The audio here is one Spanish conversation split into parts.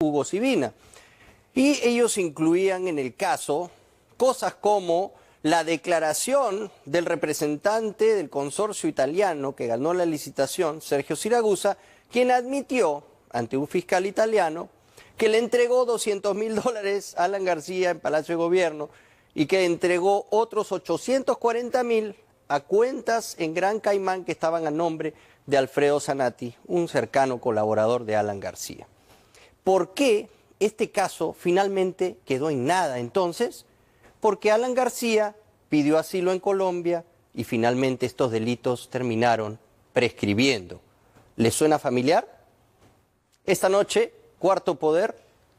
Hugo Sivina. Y ellos incluían en el caso cosas como la declaración del representante del consorcio italiano que ganó la licitación, Sergio Siragusa, quien admitió ante un fiscal italiano que le entregó $200.000 a Alan García en Palacio de Gobierno y que entregó otros 840.000 a cuentas en Gran Caimán que estaban a nombre de Alfredo Zanatti, un cercano colaborador de Alan García. ¿Por qué este caso finalmente quedó en nada entonces? Porque Alan García pidió asilo en Colombia y finalmente estos delitos terminaron prescribiendo. ¿Les suena familiar? Esta noche, Cuarto Poder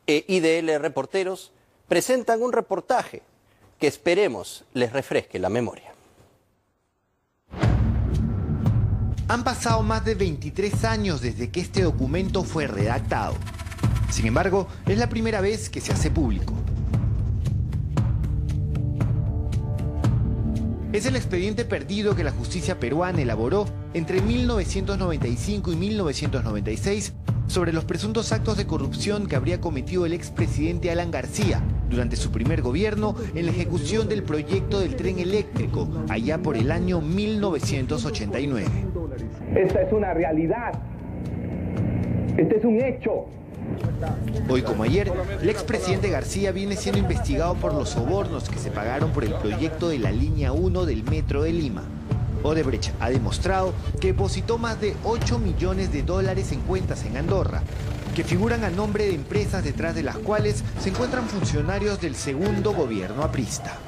e IDL Reporteros presentan un reportaje que esperemos les refresque la memoria. Han pasado más de 23 años desde que este documento fue redactado. Sin embargo, es la primera vez que se hace público. Es el expediente perdido que la justicia peruana elaboró entre 1995 y 1996 sobre los presuntos actos de corrupción que habría cometido el expresidente Alan García durante su primer gobierno en la ejecución del proyecto del tren eléctrico allá por el año 1989. Esta es una realidad. Este es un hecho. Hoy como ayer, el expresidente García viene siendo investigado por los sobornos que se pagaron por el proyecto de la línea 1 del Metro de Lima. Odebrecht ha demostrado que depositó más de $8 millones en cuentas en Andorra, que figuran a nombre de empresas detrás de las cuales se encuentran funcionarios del segundo gobierno aprista.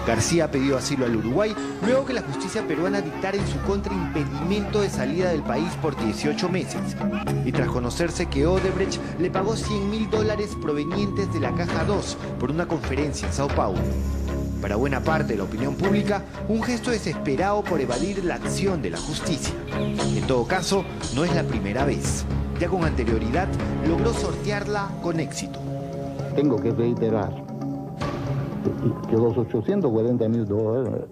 García pidió asilo al Uruguay luego que la justicia peruana dictara en su contra impedimento de salida del país por 18 meses y tras conocerse que Odebrecht le pagó $100.000 provenientes de la Caja 2 por una conferencia en Sao Paulo. Para buena parte de la opinión pública, un gesto desesperado por evadir la acción de la justicia. En todo caso, no es la primera vez. Ya con anterioridad, logró sortearla con éxito. Tengo que reiterar que los $840.000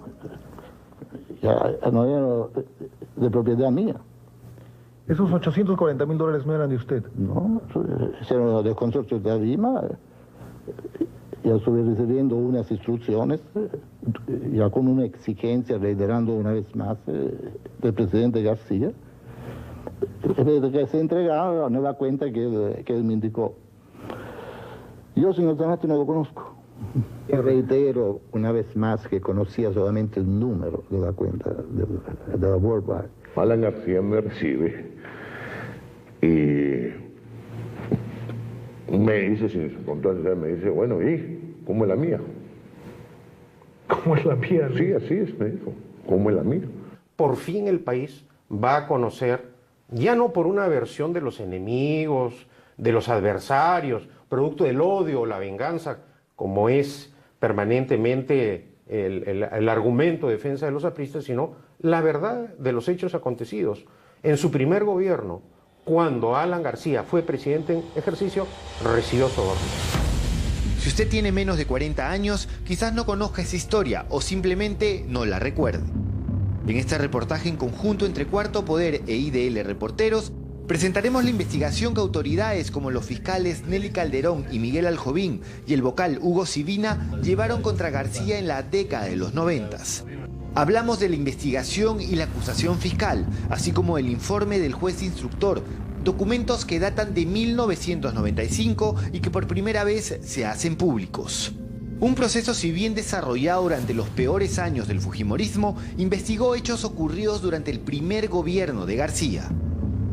ya no eran de propiedad mía. ¿Esos $840.000 no eran de usted? No, eran del consorcio de Lima. Ya estuve recibiendo unas instrucciones, ya con una exigencia, reiterando una vez más del presidente García, que se entregaba no da cuenta que él me indicó. Yo, señor Zanatti, no lo conozco. Yo reitero una vez más que conocía solamente el número de la cuenta de la Worldwide. Alan García me recibe y me dice, sin contarse, me dice, bueno, ¿y cómo es la mía? ¿Cómo es la mía? Sí, así es, me dijo, ¿cómo es la mía? Por fin el país va a conocer, ya no por una versión de los enemigos, de los adversarios, producto del odio o la venganza, como es permanentemente el argumento de defensa de los apristas, sino la verdad de los hechos acontecidos. En su primer gobierno, cuando Alan García fue presidente en ejercicio, recibió sobornos. Si usted tiene menos de 40 años, quizás no conozca esa historia o simplemente no la recuerde. En este reportaje en conjunto entre Cuarto Poder e IDL Reporteros, presentaremos la investigación que autoridades como los fiscales Nelly Calderón y Miguel Aljovín y el vocal Hugo Sivina llevaron contra García en la década de los 90. Hablamos de la investigación y la acusación fiscal, así como el informe del juez instructor, documentos que datan de 1995 y que por primera vez se hacen públicos. Un proceso, si bien desarrollado durante los peores años del fujimorismo, investigó hechos ocurridos durante el primer gobierno de García.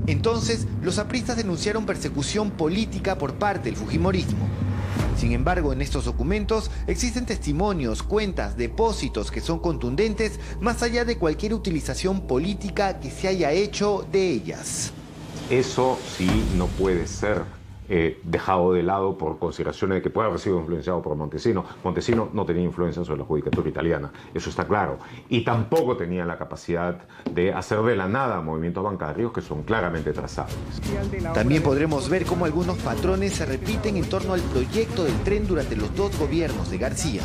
Entonces, los apristas denunciaron persecución política por parte del fujimorismo. Sin embargo, en estos documentos existen testimonios, cuentas, depósitos que son contundentes más allá de cualquier utilización política que se haya hecho de ellas. Eso sí no puede ser dejado de lado por consideraciones de que puede haber sido influenciado por Montesino. Montesino no tenía influencia sobre la judicatura italiana, eso está claro. Y tampoco tenía la capacidad de hacer de la nada movimientos bancarios que son claramente trazables. También podremos ver cómo algunos patrones se repiten en torno al proyecto del tren durante los dos gobiernos de García.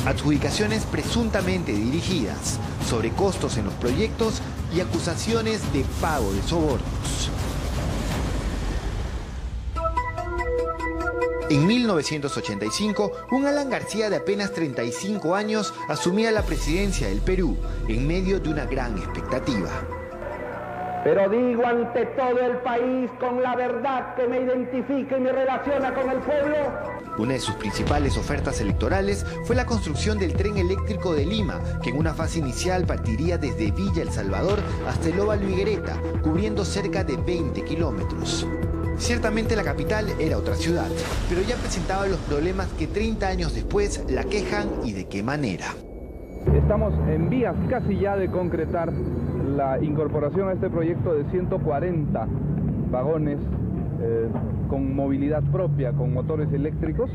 Adjudicaciones presuntamente dirigidas, sobrecostos en los proyectos y acusaciones de pago de sobornos. En 1985, un Alan García de apenas 35 años asumía la presidencia del Perú en medio de una gran expectativa. Pero digo ante todo el país con la verdad que me identifica y me relaciona con el pueblo. Una de sus principales ofertas electorales fue la construcción del tren eléctrico de Lima, que en una fase inicial partiría desde Villa El Salvador hasta el óvalo Higuereta, cubriendo cerca de 20 kilómetros. Ciertamente la capital era otra ciudad, pero ya presentaba los problemas que 30 años después la quejan y de qué manera. Estamos en vías casi ya de concretar la incorporación a este proyecto de 140 vagones con movilidad propia, con motores eléctricos,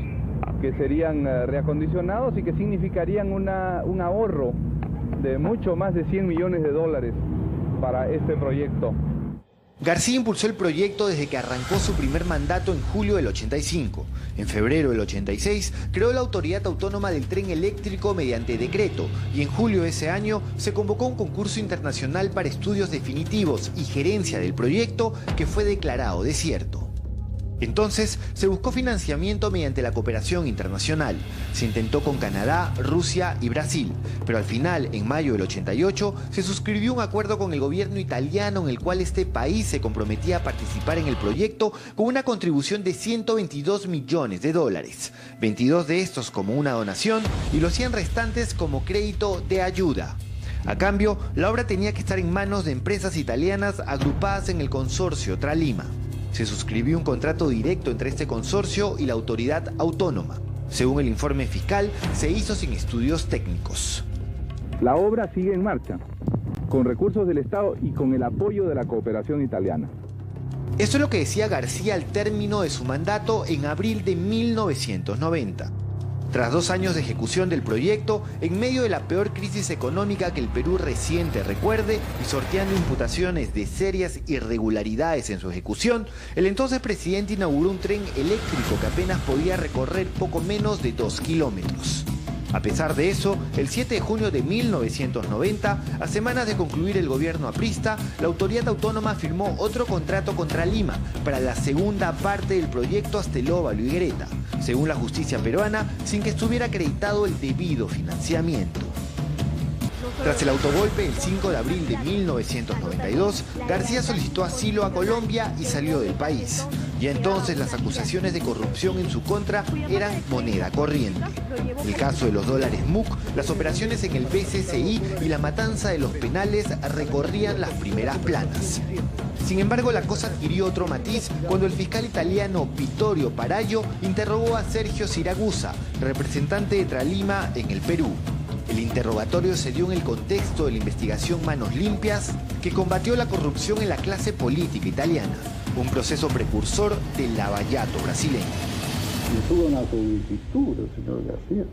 que serían reacondicionados y que significarían un ahorro de mucho más de 100 millones de dólares para este proyecto. García impulsó el proyecto desde que arrancó su primer mandato en julio del 85. En febrero del 86 creó la Autoridad Autónoma del Tren Eléctrico mediante decreto y en julio de ese año se convocó un concurso internacional para estudios definitivos y gerencia del proyecto que fue declarado desierto. Entonces se buscó financiamiento mediante la cooperación internacional. Se intentó con Canadá, Rusia y Brasil, pero al final, en mayo del 88, se suscribió un acuerdo con el gobierno italiano en el cual este país se comprometía a participar en el proyecto con una contribución de 122 millones de dólares, 22 de estos como una donación y los 100 restantes como crédito de ayuda. A cambio, la obra tenía que estar en manos de empresas italianas agrupadas en el consorcio Tralima. Se suscribió un contrato directo entre este consorcio y la autoridad autónoma. Según el informe fiscal, se hizo sin estudios técnicos. La obra sigue en marcha, con recursos del Estado y con el apoyo de la cooperación italiana. Esto es lo que decía García al término de su mandato en abril de 1990. Tras 2 años de ejecución del proyecto, en medio de la peor crisis económica que el Perú reciente recuerde y sorteando imputaciones de serias irregularidades en su ejecución, el entonces presidente inauguró un tren eléctrico que apenas podía recorrer poco menos de 2 kilómetros. A pesar de eso, el 7 de junio de 1990, a semanas de concluir el gobierno aprista, la autoridad autónoma firmó otro contrato contra Lima para la segunda parte del proyecto hasta el óvalo Higuereta, según la justicia peruana, sin que estuviera acreditado el debido financiamiento. Tras el autogolpe el 5 de abril de 1992, García solicitó asilo a Colombia y salió del país. Ya entonces las acusaciones de corrupción en su contra eran moneda corriente. El caso de los dólares MUC, las operaciones en el BCCI y la matanza de los penales recorrían las primeras planas. Sin embargo, la cosa adquirió otro matiz cuando el fiscal italiano Vittorio Paraglio interrogó a Sergio Siragusa, representante de Tralima en el Perú. El interrogatorio se dio en el contexto de la investigación Manos Limpias, que combatió la corrupción en la clase política italiana, un proceso precursor del lavallato brasileño. Tuvo una solicitud, señor García,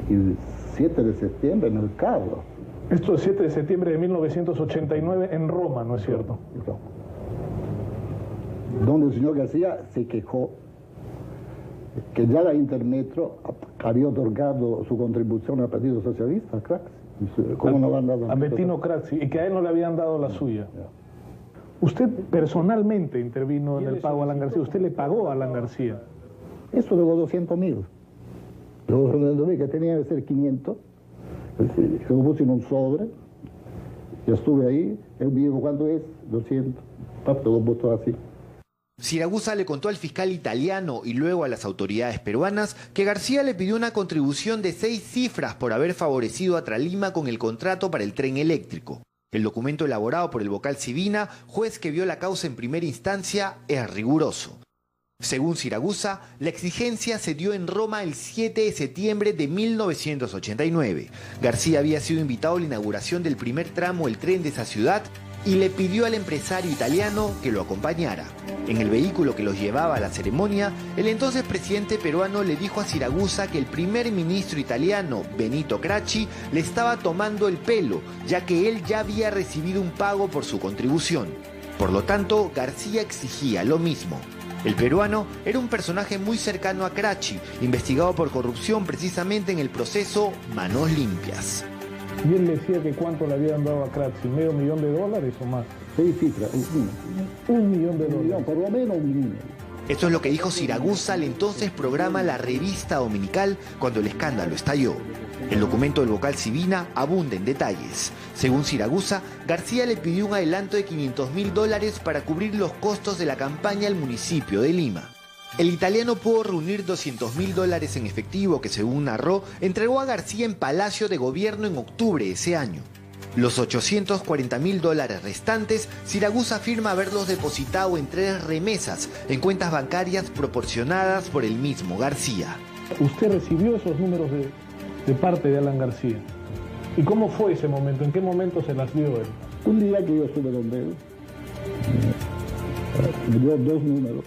el 7 de septiembre en el Carro. Esto es 7 de septiembre de 1989 en Roma, ¿no es cierto? Donde el señor García se quejó que ya la Intermetro había otorgado su contribución al Partido Socialista, Craxi. ¿Cómo no le han dado? A Bettino Craxi, y que a él no le habían dado la suya. Usted personalmente intervino en el pago a Alan García. ¿Usted le pagó a Alan García? Eso de los 200.000. Los 200.000 que tenía que ser 500. Yo lo puse en un sobre. Yo estuve ahí. Él me dijo, ¿cuánto es? 200. Papi, lo votó así. Siragusa le contó al fiscal italiano y luego a las autoridades peruanas que García le pidió una contribución de 6 cifras por haber favorecido a Tralima con el contrato para el tren eléctrico. El documento elaborado por el vocal Civina, juez que vio la causa en primera instancia, es riguroso. Según Siragusa, la exigencia se dio en Roma el 7 de septiembre de 1989. García había sido invitado a la inauguración del primer tramo del tren de esa ciudad y le pidió al empresario italiano que lo acompañara. En el vehículo que los llevaba a la ceremonia, el entonces presidente peruano le dijo a Siragusa que el primer ministro italiano, Benito Craxi, le estaba tomando el pelo, ya que él ya había recibido un pago por su contribución. Por lo tanto, García exigía lo mismo. El peruano era un personaje muy cercano a Craxi, investigado por corrupción precisamente en el proceso Manos Limpias. Y él decía que cuánto le habían dado a Craxi, ¿$500 millones o más? 6 cifras. $1 millón. Por lo menos $1 millón. Esto es lo que dijo Siragusa al entonces programa La Revista Dominical cuando el escándalo estalló. El documento del vocal Sivina abunda en detalles. Según Siragusa, García le pidió un adelanto de $500.000 para cubrir los costos de la campaña al municipio de Lima. El italiano pudo reunir $200.000 en efectivo que, según narró, entregó a García en Palacio de Gobierno en octubre de ese año. Los $840.000 restantes, Siragusa afirma haberlos depositado en 3 remesas en cuentas bancarias proporcionadas por el mismo García. Usted recibió esos números de parte de Alan García. ¿Y cómo fue ese momento? ¿En qué momento se las dio él? Un día que yo estuve donde él, me dio 2 números.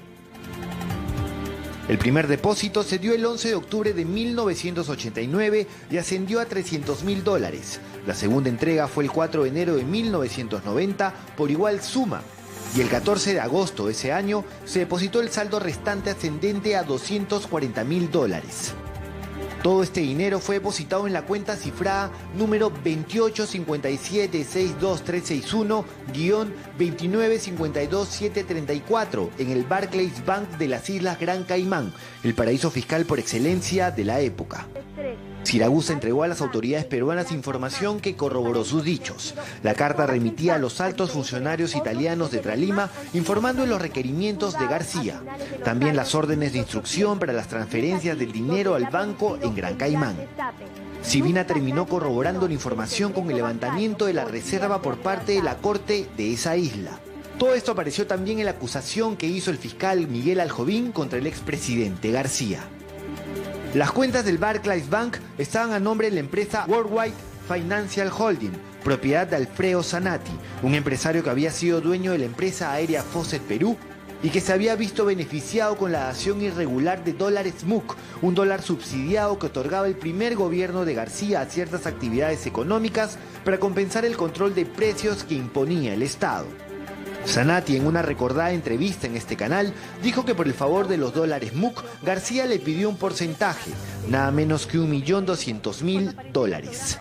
El primer depósito se dio el 11 de octubre de 1989 y ascendió a $300.000. La segunda entrega fue el 4 de enero de 1990 por igual suma. Y el 14 de agosto de ese año se depositó el saldo restante ascendente a $240.000. Todo este dinero fue depositado en la cuenta cifrada número 285762361-2952734 en el Barclays Bank de las Islas Gran Caimán, el paraíso fiscal por excelencia de la época. Siragusa entregó a las autoridades peruanas información que corroboró sus dichos. La carta remitía a los altos funcionarios italianos de Tralima informando de los requerimientos de García. También las órdenes de instrucción para las transferencias del dinero al banco en Gran Caimán. Sivina terminó corroborando la información con el levantamiento de la reserva por parte de la corte de esa isla. Todo esto apareció también en la acusación que hizo el fiscal Miguel Aljovín contra el expresidente García. Las cuentas del Barclays Bank estaban a nombre de la empresa Worldwide Financial Holding, propiedad de Alfredo Zanatti, un empresario que había sido dueño de la empresa aérea Fosset Perú y que se había visto beneficiado con la dación irregular de dólares MUC, un dólar subsidiado que otorgaba el primer gobierno de García a ciertas actividades económicas para compensar el control de precios que imponía el Estado. Zanatti, en una recordada entrevista en este canal, dijo que por el favor de los dólares MUC, García le pidió un porcentaje, nada menos que $1.200.000.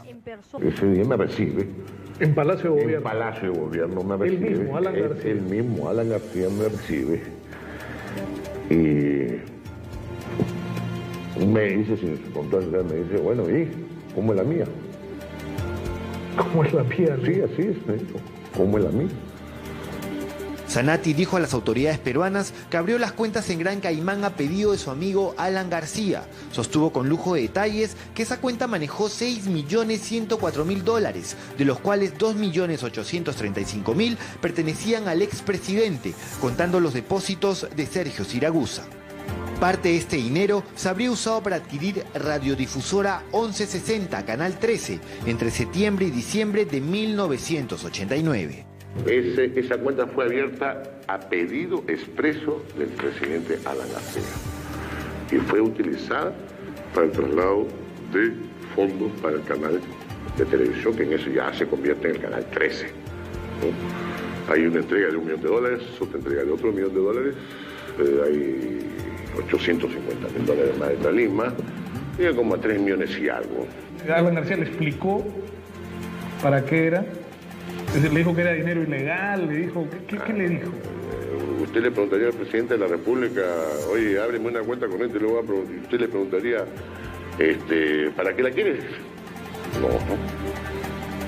Ese día me recibe. En Palacio de Gobierno. En Palacio de Gobierno me recibe. El mismo Alan García. El mismo Alan García me recibe. Y me dice, sin contarle, me dice, bueno, ¿y cómo es la mía? ¿Cómo es la mía? Sí, así es, me dijo. ¿Cómo es la mía? Zanatti dijo a las autoridades peruanas que abrió las cuentas en Gran Caimán a pedido de su amigo Alan García. Sostuvo con lujo de detalles que esa cuenta manejó $6.104.000, de los cuales $2.835.000 pertenecían al expresidente, contando los depósitos de Sergio Siragusa. Parte de este dinero se habría usado para adquirir radiodifusora 1160, Canal 13, entre septiembre y diciembre de 1989. Esa cuenta fue abierta a pedido expreso del presidente Alan García y fue utilizada para el traslado de fondos para el canal de televisión, que en eso ya se convierte en el canal 13, ¿no? Hay una entrega de $1 millón, otra entrega de otro $1 millón, hay $850.000 más de Tralima, llega como a 3 millones y algo. Alan García le explicó para qué era. Le dijo que era dinero ilegal, le dijo, ¿qué le dijo? Usted le preguntaría al presidente de la República, oye, ábreme una cuenta corriente, luego usted le preguntaría, ¿para qué la quieres? No.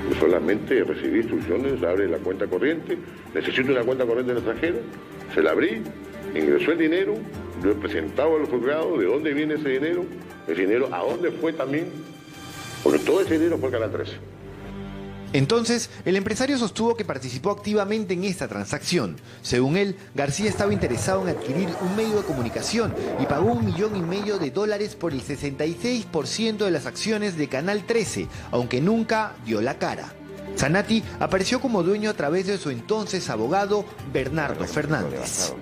Yo solamente recibí instrucciones, abre la cuenta corriente, necesito una cuenta corriente en el extranjero, se la abrí, ingresó el dinero, yo he presentado a los juzgados de dónde viene ese dinero a dónde fue también, porque todo ese dinero fue al Canal 13. Entonces, el empresario sostuvo que participó activamente en esta transacción. Según él, García estaba interesado en adquirir un medio de comunicación y pagó $1,5 millones por el 66% de las acciones de Canal 13, aunque nunca dio la cara. Zanatti apareció como dueño a través de su entonces abogado Bernardo Fernández.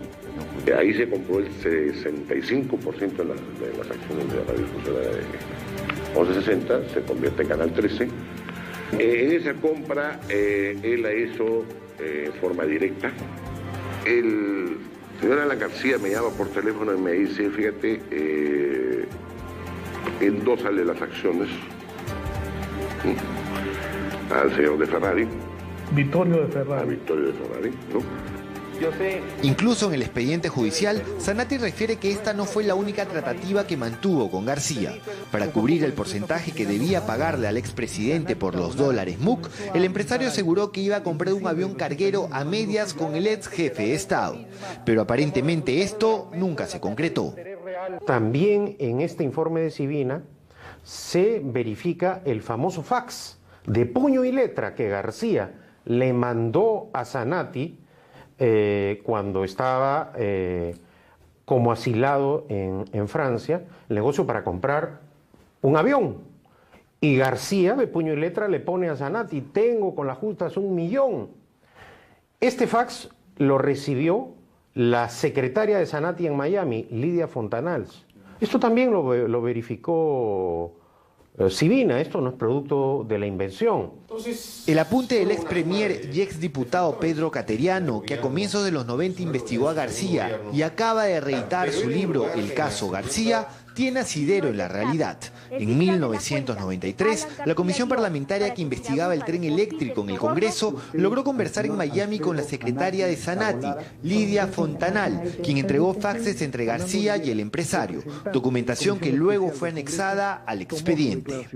Ahí se compró el 65% de las acciones de la radiodifusora de 1160, se convierte en Canal 13. En esa compra él la hizo de forma directa. El señor Alan García me llama por teléfono y me dice, fíjate, endósale las acciones al señor de Ferrari. Vittorio de Ferrari. A Vittorio de Ferrari, ¿no? Incluso en el expediente judicial, Zanatti refiere que esta no fue la única tratativa que mantuvo con García. Para cubrir el porcentaje que debía pagarle al expresidente por los dólares MUC, el empresario aseguró que iba a comprar un avión carguero a medias con el ex jefe de Estado. Pero aparentemente esto nunca se concretó. También en este informe de Sivina se verifica el famoso fax de puño y letra que García le mandó a Zanatti cuando estaba como asilado en Francia, el negocio para comprar un avión. Y García, de puño y letra, le pone a Zanatti: tengo con las justas 1 millón. Este fax lo recibió la secretaria de Zanatti en Miami, Lidia Fontanals. Esto también lo verificó Sivina, esto no es producto de la invención. El apunte del ex premier y ex diputado Pedro Cateriano, que a comienzos de los 90 investigó a García y acaba de reeditar su libro El caso García, tiene asidero en la realidad. En 1993, la comisión parlamentaria que investigaba el tren eléctrico en el Congreso logró conversar en Miami con la secretaria de Zanatti, Lidia Fontanal, quien entregó faxes entre García y el empresario, documentación que luego fue anexada al expediente.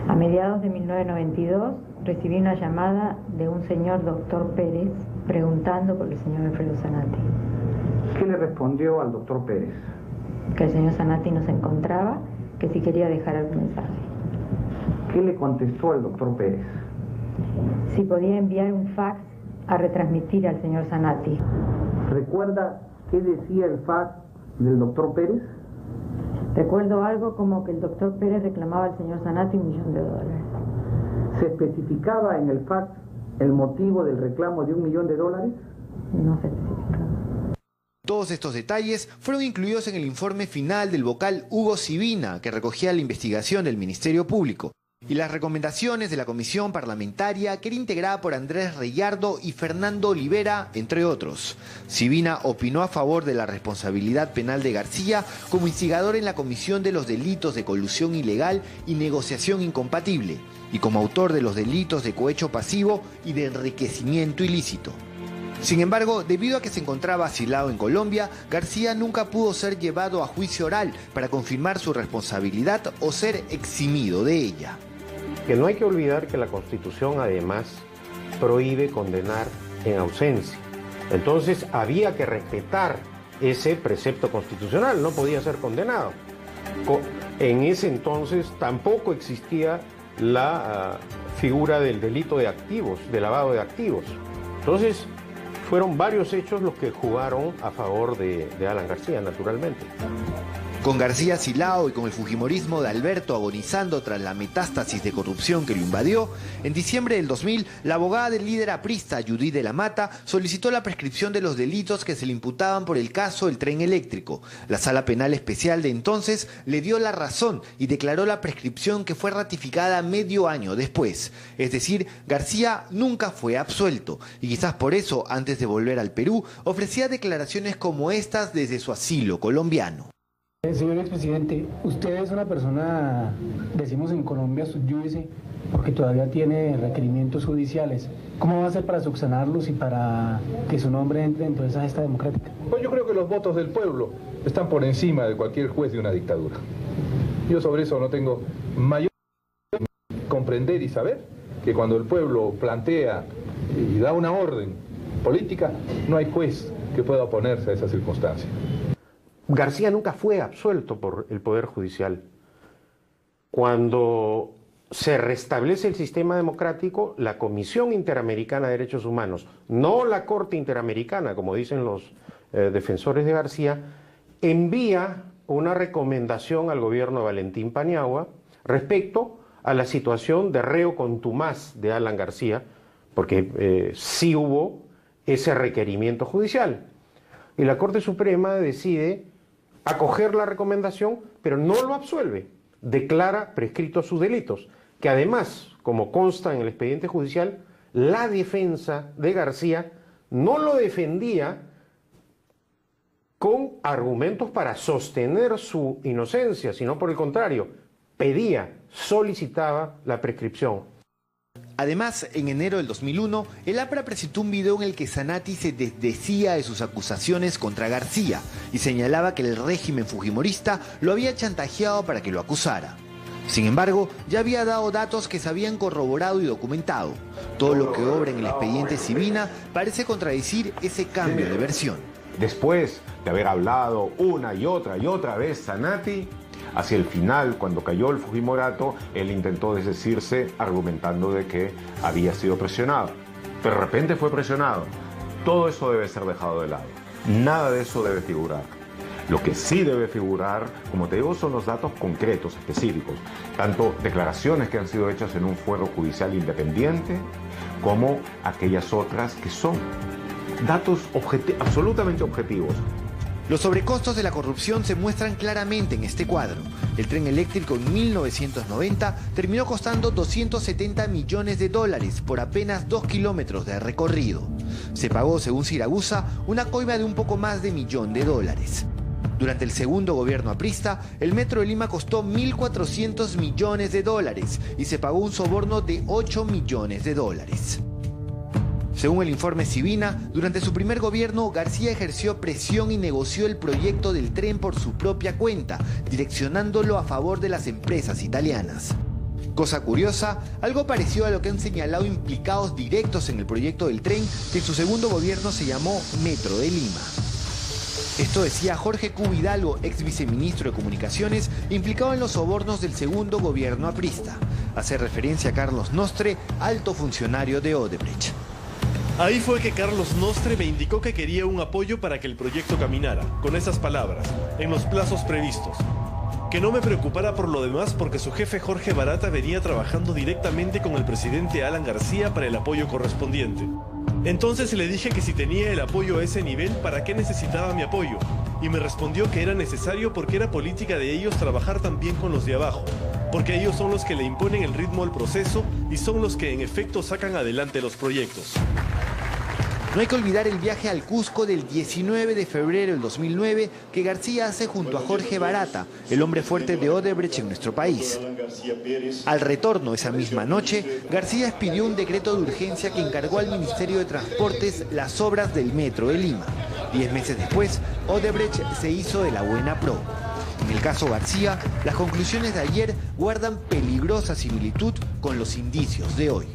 A mediados de 1992 recibí una llamada de un señor doctor Pérez preguntando por el señor Alfredo Zanatti. ¿Qué le respondió al doctor Pérez? Que el señor Zanatti no se encontraba, que si quería dejar algún mensaje. ¿Qué le contestó el doctor Pérez? Si podía enviar un fax a retransmitir al señor Zanatti. ¿Recuerda qué decía el fax del doctor Pérez? Recuerdo algo como que el doctor Pérez reclamaba al señor Zanatti $1 millón. ¿Se especificaba en el fax el motivo del reclamo de $1 millón? No se especificaba. Todos estos detalles fueron incluidos en el informe final del vocal Hugo Sivina, que recogía la investigación del Ministerio Público, y las recomendaciones de la comisión parlamentaria, que era integrada por Andrés Reyardo y Fernando Olivera, entre otros. Sivina opinó a favor de la responsabilidad penal de García como instigador en la comisión de los delitos de colusión ilegal y negociación incompatible, y como autor de los delitos de cohecho pasivo y de enriquecimiento ilícito. Sin embargo, debido a que se encontraba asilado en Colombia, García nunca pudo ser llevado a juicio oral para confirmar su responsabilidad o ser eximido de ella. Que no hay que olvidar que la Constitución además prohíbe condenar en ausencia. Entonces había que respetar ese precepto constitucional, no podía ser condenado. En ese entonces tampoco existía la figura del delito de activos, de lavado de activos. Entonces fueron varios hechos los que jugaron a favor de Alan García, naturalmente. Con García asilado y con el fujimorismo de Alberto agonizando tras la metástasis de corrupción que lo invadió, en diciembre del 2000, la abogada del líder aprista Judith de la Mata solicitó la prescripción de los delitos que se le imputaban por el caso del tren eléctrico. La Sala Penal Especial de entonces le dio la razón y declaró la prescripción, que fue ratificada medio año después. Es decir, García nunca fue absuelto y quizás por eso, antes de volver al Perú, ofrecía declaraciones como estas desde su asilo colombiano. Señor expresidente, usted es una persona, decimos en Colombia, sub judice, porque todavía tiene requerimientos judiciales. ¿Cómo va a hacer para subsanarlos y para que su nombre entre dentro de esa gesta democrática? Pues yo creo que los votos del pueblo están por encima de cualquier juez de una dictadura. Yo sobre eso no tengo mayor comprender y saber que cuando el pueblo plantea y da una orden política, no hay juez que pueda oponerse a esa circunstancia. García nunca fue absuelto por el Poder Judicial. Cuando se restablece el sistema democrático, la Comisión Interamericana de Derechos Humanos, no la Corte Interamericana, como dicen los defensores de García, envía una recomendación al gobierno de Valentín Paniagua respecto a la situación de reo contumaz de Alan García, porque sí hubo ese requerimiento judicial. Y la Corte Suprema decide acoger la recomendación, pero no lo absuelve, declara prescritos sus delitos, que además, como consta en el expediente judicial, la defensa de García no lo defendía con argumentos para sostener su inocencia, sino por el contrario, pedía, solicitaba la prescripción. Además, en enero del 2001, el APRA presentó un video en el que Zanatti se desdecía de sus acusaciones contra García y señalaba que el régimen fujimorista lo había chantajeado para que lo acusara. Sin embargo, ya había dado datos que se habían corroborado y documentado. Todo lo que obra en el expediente Sibina parece contradecir ese cambio de versión. Después de haber hablado una y otra vez Zanatti, hacia el final, cuando cayó el Fujimorato, él intentó desdecirse argumentando de que había sido presionado. Pero de repente fue presionado. Todo eso debe ser dejado de lado. Nada de eso debe figurar. Lo que sí debe figurar, como te digo, son los datos concretos, específicos. Tanto declaraciones que han sido hechas en un fuero judicial independiente, como aquellas otras que son datos absolutamente objetivos. Los sobrecostos de la corrupción se muestran claramente en este cuadro. El tren eléctrico en 1990 terminó costando $270 millones por apenas 2 kilómetros de recorrido. Se pagó, según Siragusa, una coima de un poco más de $1 millón. Durante el segundo gobierno aprista, el Metro de Lima costó $1.400 millones y se pagó un soborno de $8 millones. Según el informe Sibina, durante su primer gobierno, García ejerció presión y negoció el proyecto del tren por su propia cuenta, direccionándolo a favor de las empresas italianas. Cosa curiosa, algo parecido a lo que han señalado implicados directos en el proyecto del tren, que en su segundo gobierno se llamó Metro de Lima. Esto decía Jorge Cubidalgo, ex viceministro de Comunicaciones, implicado en los sobornos del segundo gobierno aprista. Hace referencia a Carlos Nostre, alto funcionario de Odebrecht. Ahí fue que Carlos Nostre me indicó que quería un apoyo para que el proyecto caminara, con esas palabras, en los plazos previstos. Que no me preocupara por lo demás porque su jefe Jorge Barata venía trabajando directamente con el presidente Alan García para el apoyo correspondiente. Entonces le dije que si tenía el apoyo a ese nivel, ¿para qué necesitaba mi apoyo? Y me respondió que era necesario porque era política de ellos trabajar también con los de abajo, porque ellos son los que le imponen el ritmo al proceso y son los que en efecto sacan adelante los proyectos. No hay que olvidar el viaje al Cusco del 19 de febrero del 2009 que García hace junto a Jorge Barata, el hombre fuerte de Odebrecht en nuestro país. Al retorno esa misma noche, García expidió un decreto de urgencia que encargó al Ministerio de Transportes las obras del Metro de Lima. 10 meses después, Odebrecht se hizo de la buena pro. En el caso García, las conclusiones de ayer guardan peligrosa similitud con los indicios de hoy.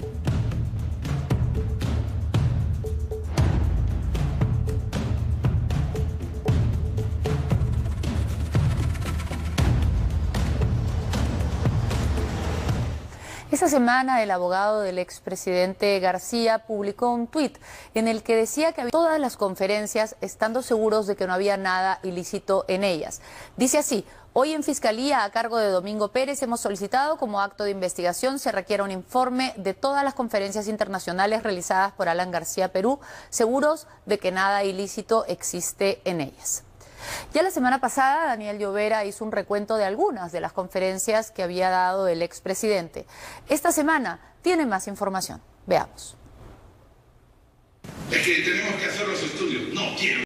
Esta semana el abogado del expresidente García publicó un tuit en el que decía que había todas las conferencias estando seguros de que no había nada ilícito en ellas. Dice así: hoy en Fiscalía a cargo de Domingo Pérez hemos solicitado como acto de investigación se requiera un informe de todas las conferencias internacionales realizadas por Alan García Perú, seguros de que nada ilícito existe en ellas. Ya la semana pasada, Daniel Llovera hizo un recuento de algunas de las conferencias que había dado el expresidente. Esta semana tiene más información. Veamos. Es que tenemos que hacer los estudios. No quiero.